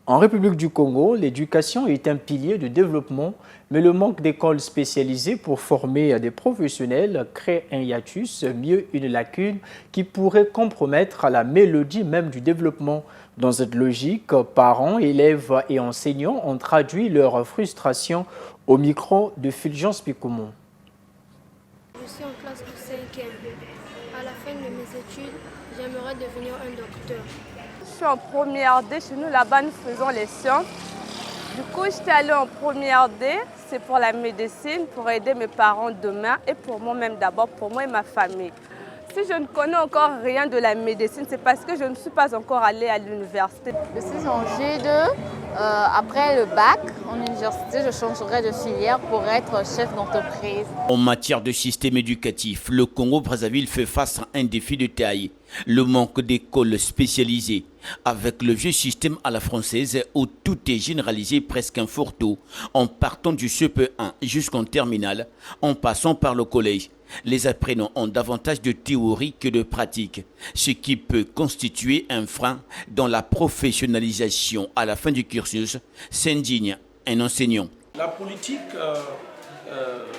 En République du Congo, l'éducation est un pilier de développement, mais le manque d'écoles spécialisées pour former des professionnels crée un hiatus, mieux une lacune qui pourrait compromettre la mélodie même du développement. Dans cette logique, parents, élèves et enseignants ont traduit leur frustration au micro de Fulgence Piccoumont. Je suis en classe de 5e. À la fin de mes études, j'aimerais devenir un docteur. Je suis en première D, chez nous là-bas nous faisons les sciences. Du coup, j'étais allée en première D, c'est pour la médecine, pour aider mes parents demain et pour moi-même d'abord, pour moi et ma famille. Si je ne connais encore rien de la médecine, c'est parce que je ne suis pas encore allée à l'université. Je suis en G2. Après le bac, en université, je changerai de filière pour être chef d'entreprise. En matière de système éducatif, le Congo-Brazzaville fait face à un défi de taille. Le manque d'écoles spécialisées. Avec le vieux système à la française où tout est généralisé presque un fourre-tout, en partant du CP1 jusqu'en terminale, en passant par le collège. Les apprenants ont davantage de théorie que de pratique, ce qui peut constituer un frein dans la professionnalisation à la fin du cursus, s'indigne un enseignant. La politique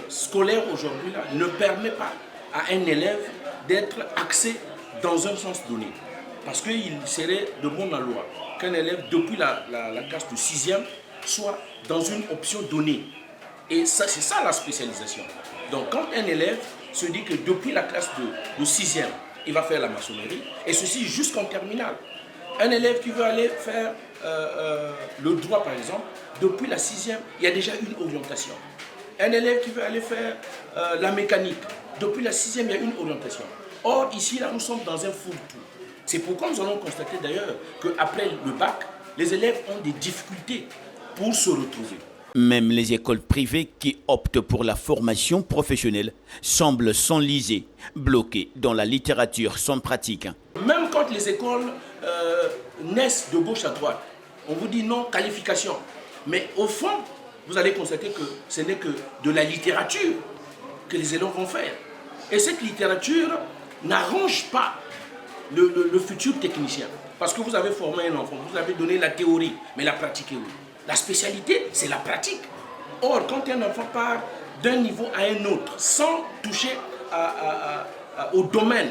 scolaire aujourd'hui ne permet pas à un élève d'être axé dans un sens donné. Parce qu'il serait de bon loi qu'un élève, depuis la classe de 6e, soit dans une option donnée. Et c'est ça la spécialisation. Donc quand un élève se dit que depuis la classe de 6e, il va faire la maçonnerie, et ceci jusqu'en terminale. Un élève qui veut aller faire le droit, par exemple, depuis la 6e, il y a déjà une orientation. Un élève qui veut aller faire la mécanique, depuis la 6e, il y a une orientation. Or, ici, là, nous sommes dans un fourre-tout. C'est pourquoi nous allons constater d'ailleurs qu'après le bac, les élèves ont des difficultés pour se retrouver. Même les écoles privées qui optent pour la formation professionnelle semblent s'enliser, bloquées dans la littérature sans pratique. Même quand les écoles naissent de gauche à droite, on vous dit non, qualification. Mais au fond, vous allez constater que ce n'est que de la littérature que les élèves vont faire. Et cette littérature n'arrange pas le futur technicien. Parce que vous avez formé un enfant, vous avez donné la théorie, mais la pratique est où? La spécialité, c'est la pratique. Or, quand un enfant part d'un niveau à un autre, sans toucher au domaine,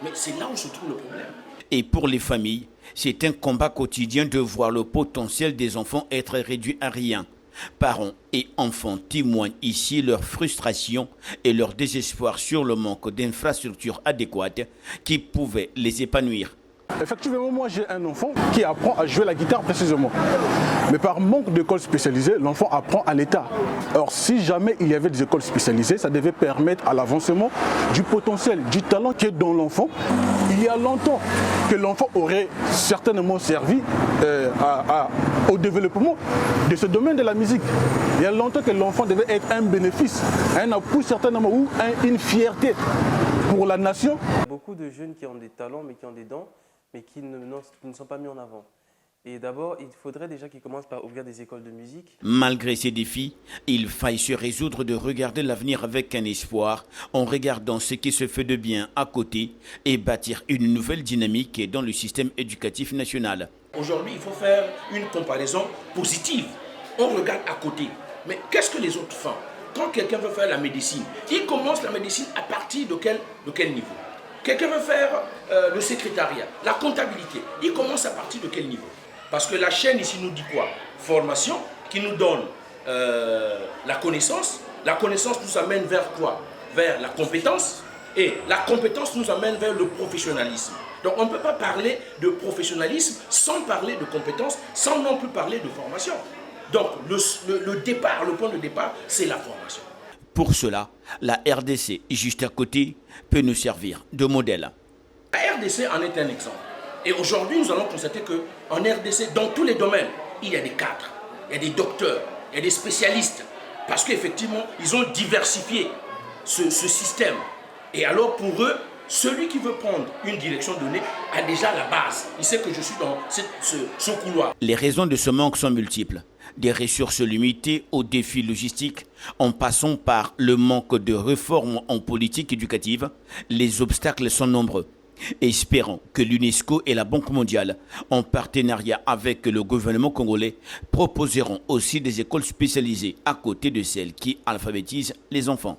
mais c'est là où se trouve le problème. Et pour les familles, c'est un combat quotidien de voir le potentiel des enfants être réduit à rien. Parents et enfants témoignent ici leur frustration et leur désespoir sur le manque d'infrastructures adéquates qui pouvaient les épanouir. Effectivement, moi j'ai un enfant qui apprend à jouer la guitare précisément. Mais par manque d'écoles spécialisées, l'enfant apprend à l'état. Alors si jamais il y avait des écoles spécialisées, ça devait permettre à l'avancement du potentiel, du talent qui est dans l'enfant. Il y a longtemps que l'enfant aurait certainement servi au développement de ce domaine de la musique. Il y a longtemps que l'enfant devait être un bénéfice, un appui certainement ou une fierté pour la nation. Beaucoup de jeunes qui ont des talents mais qui ont des dons, mais qui ne sont pas mis en avant. Et d'abord, il faudrait déjà qu'ils commencent par ouvrir des écoles de musique. Malgré ces défis, il faille se résoudre de regarder l'avenir avec un espoir, en regardant ce qui se fait de bien à côté et bâtir une nouvelle dynamique dans le système éducatif national. Aujourd'hui, il faut faire une comparaison positive. On regarde à côté. Mais qu'est-ce que les autres font? Quand quelqu'un veut faire la médecine, il commence la médecine à partir de quel niveau? Quelqu'un veut faire le secrétariat, la comptabilité, il commence à partir de quel niveau? Parce que la chaîne ici nous dit quoi? Formation qui nous donne la connaissance nous amène vers quoi? Vers la compétence, et la compétence nous amène vers le professionnalisme. Donc on ne peut pas parler de professionnalisme sans parler de compétence, sans non plus parler de formation. Donc le point de départ, c'est la formation. Pour cela, la RDC, juste à côté, peut nous servir de modèle. La RDC en est un exemple. Et aujourd'hui, nous allons constater qu'en RDC, dans tous les domaines, il y a des cadres, il y a des docteurs, il y a des spécialistes. Parce qu'effectivement, ils ont diversifié ce système. Et alors, pour eux, celui qui veut prendre une direction donnée a déjà la base. Il sait que je suis dans ce couloir. Les raisons de ce manque sont multiples. Des ressources limitées aux défis logistiques, en passant par le manque de réformes en politique éducative, les obstacles sont nombreux. Espérons que l'UNESCO et la Banque mondiale, en partenariat avec le gouvernement congolais, proposeront aussi des écoles spécialisées à côté de celles qui alphabétisent les enfants.